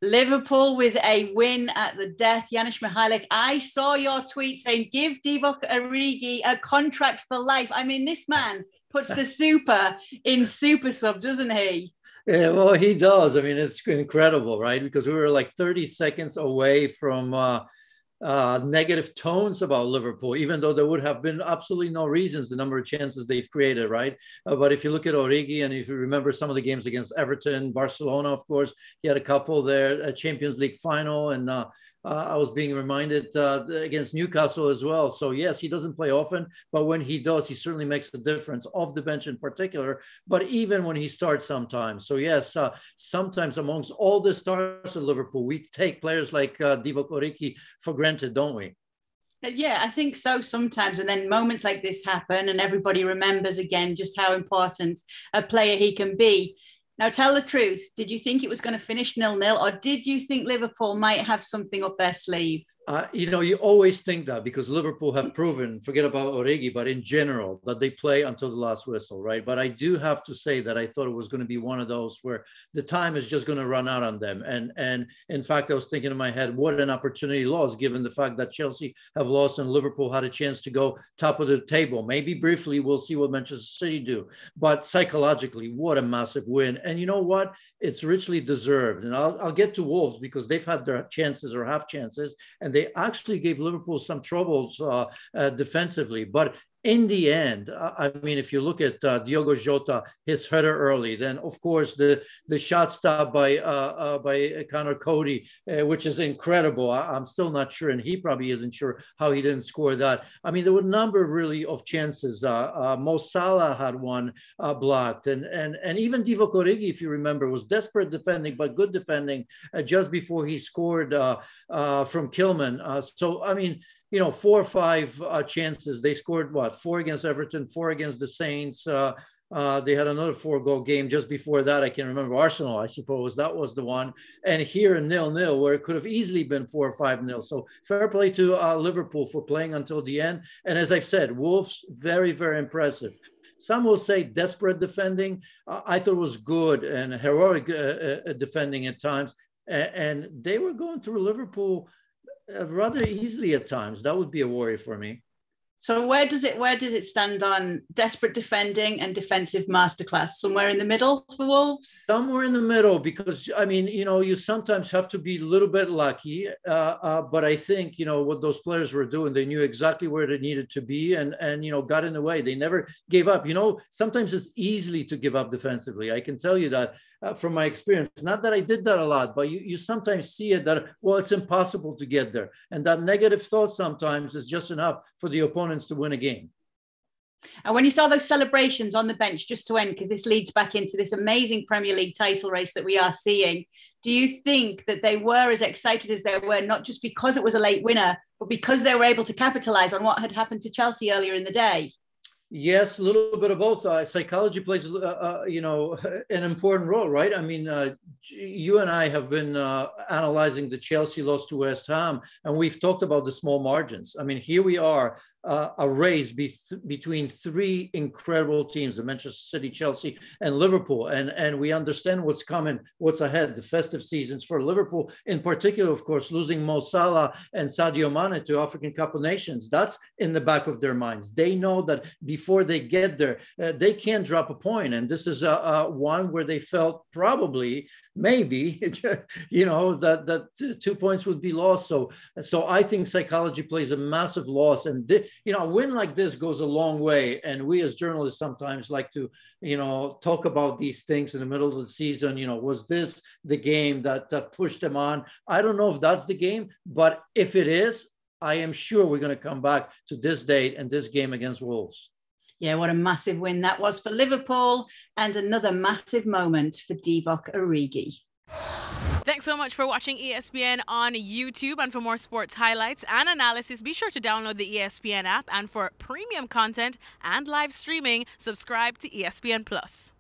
Liverpool with a win at the death. Janusz Michallik, I saw your tweet saying, give Divock Origi a contract for life. I mean, this man puts the super in super sub, doesn't he? Yeah, well, he does. I mean, it's incredible, right? Because we were like 30 seconds away from negative tones about Liverpool, even though there would have been absolutely no reasons, the number of chances they've created, right? But if you look at Origi, and if you remember some of the games against Everton, Barcelona, of course, he had a couple there, a Champions League final, and I was being reminded against Newcastle as well. So yes, he doesn't play often, but when he does, he certainly makes a difference, off the bench in particular, but even when he starts sometimes. So yes, sometimes amongst all the stars of Liverpool, we take players like Divock Origi for granted, don't we? Yeah, I think so sometimes. And then moments like this happen and everybody remembers again just how important a player he can be. Now, tell the truth. Did you think it was going to finish 0-0, or did you think Liverpool might have something up their sleeve? You always think that because Liverpool have proven, forget about Origi, but in general, that they play until the last whistle, right? But I do have to say that I thought it was going to be one of those where the time is just going to run out on them. And in fact, I was thinking in my head, what an opportunity lost, given the fact that Chelsea have lost and Liverpool had a chance to go top of the table. Maybe briefly, we'll see what Manchester City do. But psychologically, what a massive win. And you know what? It's richly deserved. And I'll get to Wolves because they've had their chances or half chances, and they actually gave Liverpool some troubles defensively. But in the end, I mean, if you look at Diogo Jota, his header early, then of course the shot stop by Connor Cody, which is incredible. I'm still not sure, and he probably isn't sure how he didn't score that. I mean, there were a number really of chances. Mo Salah had one blocked, and even Divock Origi, if you remember, was desperate defending but good defending just before he scored from Kilman. So I mean, 4 or 5 chances. They scored what? 4 against Everton, 4 against the Saints. They had another 4-goal game just before that. I can remember Arsenal, I suppose that was the one. And here 0-0, where it could have easily been 4 or 5-0. So fair play to Liverpool for playing until the end. And as I've said, Wolves, very, very impressive. Some will say desperate defending. I thought it was good and heroic defending at times. And they were going through Liverpool rather easily at times. That would be a worry for me. So where does it stand on desperate defending and defensive masterclass? Somewhere in the middle for Wolves? Somewhere in the middle, because I mean, you sometimes have to be a little bit lucky. But I think, what those players were doing, they knew exactly where they needed to be and got in the way. They never gave up. Sometimes it's easily to give up defensively. I can tell you that from my experience. Not that I did that a lot, but you sometimes see it that, well, it's impossible to get there. And that negative thought sometimes is just enough for the opponents to win a game. And when you saw those celebrations on the bench, just to end, because this leads back into this amazing Premier League title race that we are seeing, do you think that they were as excited as they were, not just because it was a late winner, but because they were able to capitalize on what had happened to Chelsea earlier in the day? Yes, a little bit of both. Psychology plays, an important role, right? I mean, you and I have been analyzing the Chelsea loss to West Ham, and we've talked about the small margins. I mean, here we are, a race between 3 incredible teams, the Manchester City, Chelsea, and Liverpool. And we understand what's coming, what's ahead, the festive seasons for Liverpool, in particular, of course, losing Mo Salah and Sadio Mane to African Cup of Nations. That's in the back of their minds. They know that before they get there, they can't drop a point. And this is one where they felt probably, maybe, that 2 points would be lost. So I think psychology plays a massive loss. And a win like this goes a long way. And we as journalists sometimes like to, talk about these things in the middle of the season. Was this the game that pushed them on? I don't know if that's the game, but if it is, I am sure we're going to come back to this date and this game against Wolves. Yeah, what a massive win that was for Liverpool, and another massive moment for Divock Origi. Thanks so much for watching ESPN on YouTube, and for more sports highlights and analysis, be sure to download the ESPN app, and for premium content and live streaming, subscribe to ESPN Plus.